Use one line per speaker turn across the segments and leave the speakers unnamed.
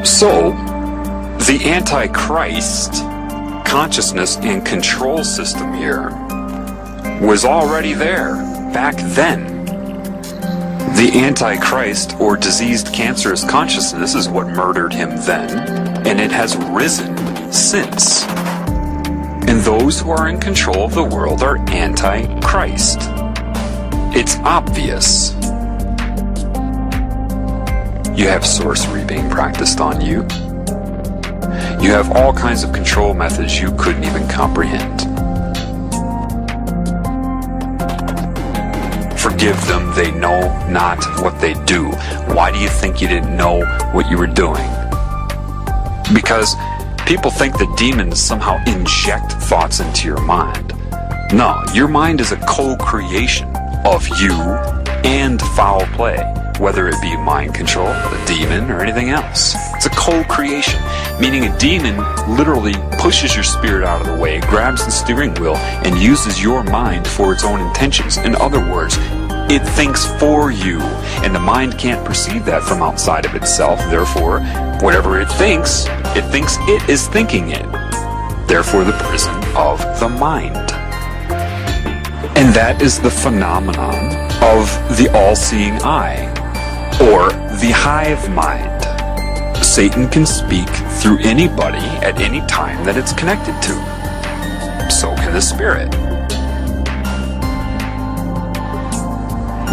So, the Antichrist consciousness and control system here was already there back then. The Antichrist, or diseased cancerous consciousness, is what murdered him then, and it has risen since. And those who are in control of the world are Antichrist. It's obvious. You have sorcery being practiced on you. You have all kinds of control methods you couldn't even comprehend. Forgive them, they know not what they do. Why do you think you didn't know what you were doing? Because people think that demons somehow inject thoughts into your mind. No, your mind is a co-creation of you and foul play, whether it be mind control, a demon, or anything else. It's a co-creation, meaning a demon literally pushes your spirit out of the way, grabs the steering wheel, and uses your mind for its own intentions. In other words, it thinks for you, and the mind can't perceive that from outside of itself. Therefore, whatever it thinks it is thinking it. Therefore, the prison of the mind. And that is the phenomenon of the all-seeing eye, or the hive mind. Satan can speak through anybody at any time that it's connected to. So can the spirit.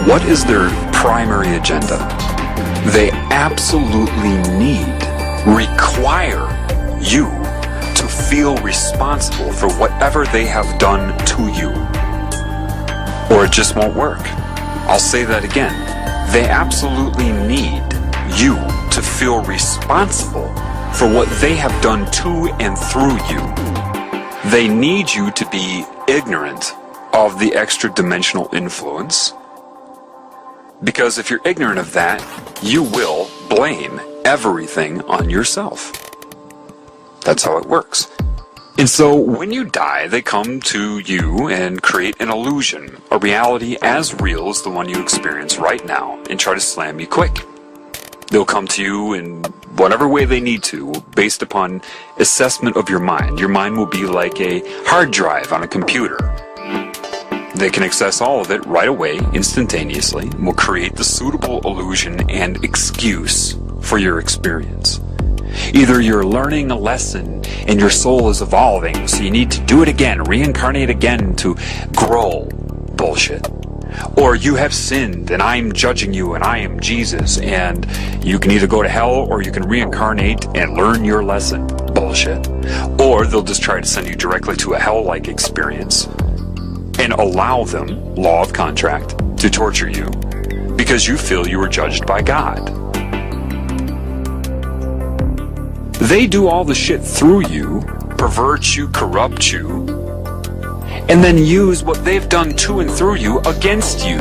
What is their primary agenda? They absolutely require you to feel responsible for whatever they have done to you. Or it just won't work. I'll say that again. They absolutely need you to feel responsible for what they have done to and through you. They need you to be ignorant of the extra-dimensional influence, because if you're ignorant of that, you will blame everything on yourself. That's how it works. And so when you die, they come to you and create an illusion, a reality as real as the one you experience right now, and try to slam you quick. They'll come to you in whatever way they need to, based upon assessment of your mind. Your mind will be like a hard drive on a computer. They can access all of it right away, instantaneously, and will create the suitable illusion and excuse for your experience. Either you're learning a lesson and your soul is evolving, so you need to do it again, reincarnate again to grow. Bullshit. Or you have sinned and I'm judging you and I am Jesus, and you can either go to hell or you can reincarnate and learn your lesson. Bullshit. Or they'll just try to send you directly to a hell-like experience and allow them, law of contract, to torture you because you feel you were judged by God. They do all the shit through you, pervert you, corrupt you, and then use what they've done to and through you against you.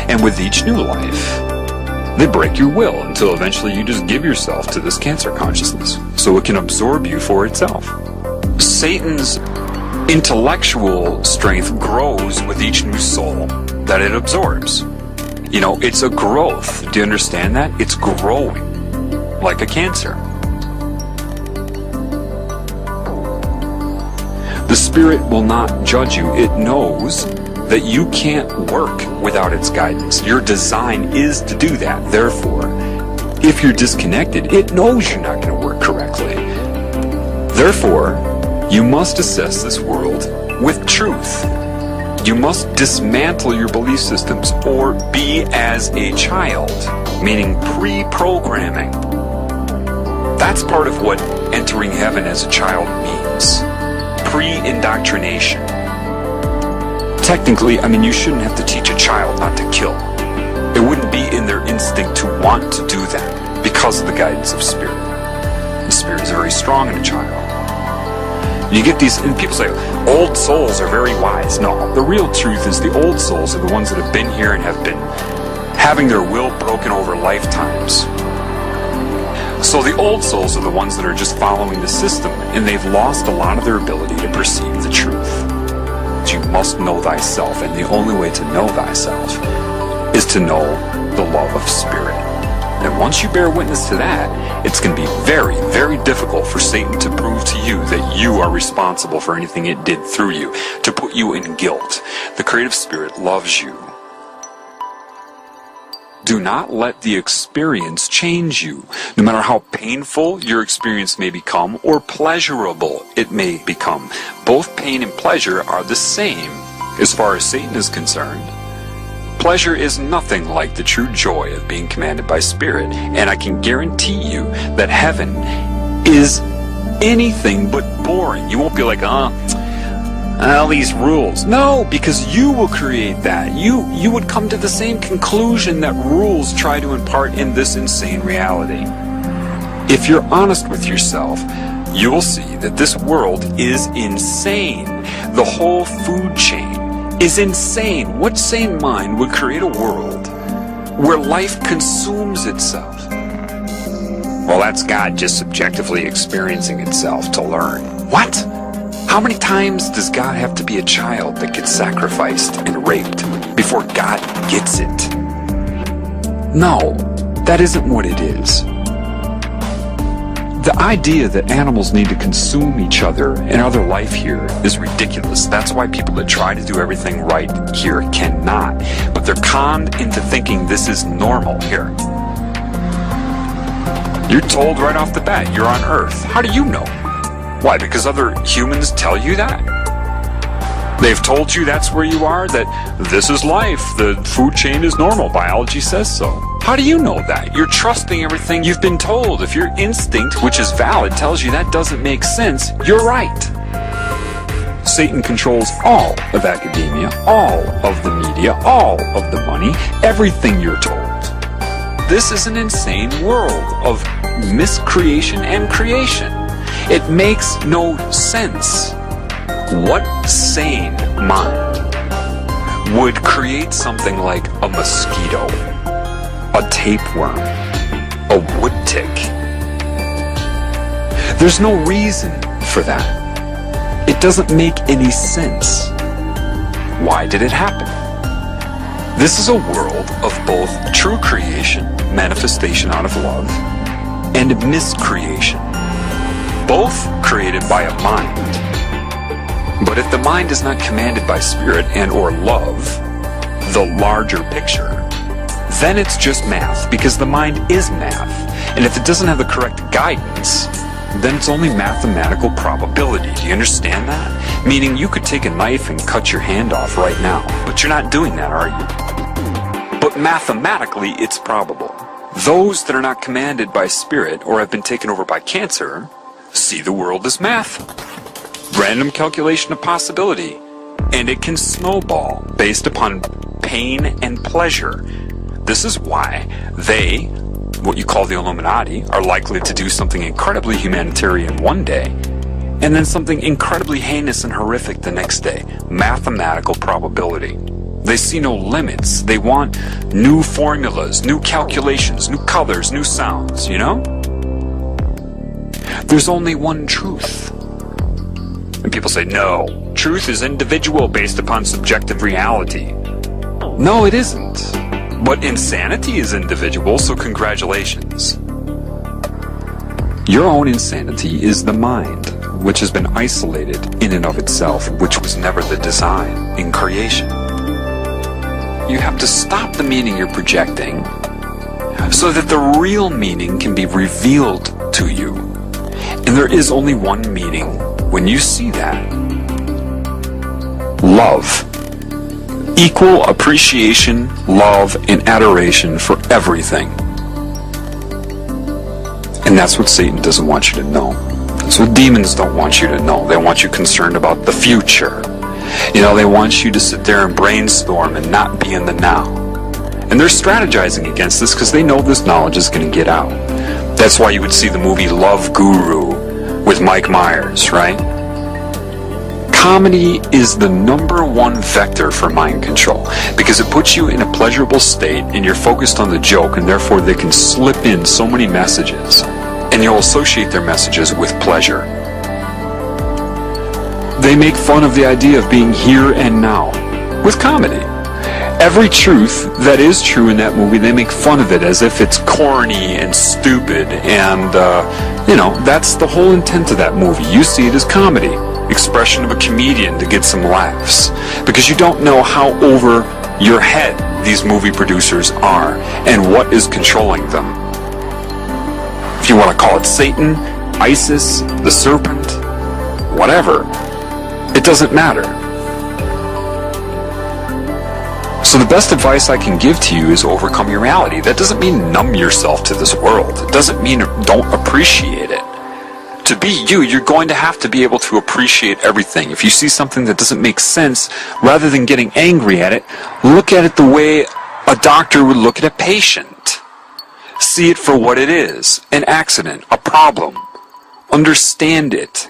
And with each new life, they break your will until eventually you just give yourself to this cancer consciousness so it can absorb you for itself. Satan's intellectual strength grows with each new soul that it absorbs. You know, it's a growth. Do you understand that? It's growing like a cancer. The spirit will not judge you. It knows that you can't work without its guidance. Your design is to do that. Therefore, if you're disconnected, it knows you're not going to work correctly. Therefore, you must assess this world with truth. You must dismantle your belief systems or be as a child, meaning pre-programming. That's part of what entering heaven as a child means. Pre-indoctrination. Technically, you shouldn't have to teach a child not to kill. It wouldn't be in their instinct to want to do that because of the guidance of spirit. The spirit is very strong in a child. You get these, and people say, old souls are very wise. No, the real truth is the old souls are the ones that have been here and have been having their will broken over lifetimes. So the old souls are the ones that are just following the system, and they've lost a lot of their ability to perceive the truth. But you must know thyself, and the only way to know thyself is to know the love of spirit. And once you bear witness to that, it's going to be very difficult for Satan to prove to you that you are responsible for anything it did through you, to put you in guilt. The creative spirit loves you. Do not let the experience change you, no matter how painful your experience may become or pleasurable it may become. Both pain and pleasure are the same as far as Satan is concerned. Pleasure is nothing like the true joy of being commanded by Spirit, and I can guarantee you that heaven is anything but boring. You won't be like, all these rules. No, because you will create that. You would come to the same conclusion that rules try to impart in this insane reality. If you're honest with yourself, you will see that this world is insane. The whole food chain is insane. What sane mind would create a world where life consumes itself? Well, that's God just subjectively experiencing itself to learn. What? How many times does God have to be a child that gets sacrificed and raped before God gets it? No, that isn't what it is. The idea that animals need to consume each other and other life here is ridiculous. That's why people that try to do everything right here cannot. But they're conned into thinking this is normal here. You're told right off the bat you're on Earth. How do you know? Why? Because other humans tell you that? They've told you that's where you are, that this is life, the food chain is normal, biology says so. How do you know that? You're trusting everything you've been told. If your instinct, which is valid, tells you that doesn't make sense, you're right. Satan controls all of academia, all of the media, all of the money, everything you're told. This is an insane world of miscreation and creation. It makes no sense. What sane mind would create something like a mosquito, a tapeworm, a wood tick? There's no reason for that. It doesn't make any sense. Why did it happen? This is a world of both true creation, manifestation out of love, and miscreation, both created by a mind. But if the mind is not commanded by Spirit and or love, the larger picture, then it's just math, because the mind is math. And if it doesn't have the correct guidance, then it's only mathematical probability. Do you understand that? Meaning you could take a knife and cut your hand off right now, but you're not doing that, are you? But mathematically, it's probable. Those that are not commanded by Spirit or have been taken over by cancer see the world as math. Random calculation of possibility, and it can snowball based upon pain and pleasure. This is why they, what you call the Illuminati, are likely to do something incredibly humanitarian one day, and then something incredibly heinous and horrific the next day. Mathematical probability. They see no limits. They want new formulas, new calculations, new colors, new sounds, you know? There's only one truth. And people say, no, truth is individual based upon subjective reality. No, it isn't. But insanity is individual, so congratulations. Your own insanity is the mind, which has been isolated in and of itself, which was never the design in creation. You have to stop the meaning you're projecting so that the real meaning can be revealed to you. And there is only one meaning when you see that. Love. Equal appreciation, love, and adoration for everything. And that's what Satan doesn't want you to know. That's what demons don't want you to know. They want you concerned about the future. You know, they want you to sit there and brainstorm and not be in the now. And they're strategizing against this because they know this knowledge is going to get out. That's why you would see the movie Love Guru with Mike Myers, right? Comedy is the #1 vector for mind control because it puts you in a pleasurable state and you're focused on the joke, and therefore they can slip in so many messages and you'll associate their messages with pleasure. They make fun of the idea of being here and now with comedy. Every truth that is true in that movie, they make fun of it as if it's corny and stupid and, You know, that's the whole intent of that movie. You see it as comedy, expression of a comedian to get some laughs, because you don't know how over your head these movie producers are and what is controlling them. If you want to call it Satan, ISIS, the serpent, whatever, it doesn't matter. So the best advice I can give to you is overcome your reality. That doesn't mean numb yourself to this world. It doesn't mean don't appreciate it. To be you, you're going to have to be able to appreciate everything. If you see something that doesn't make sense, rather than getting angry at it, look at it the way a doctor would look at a patient. See it for what it is, an accident, a problem. Understand it.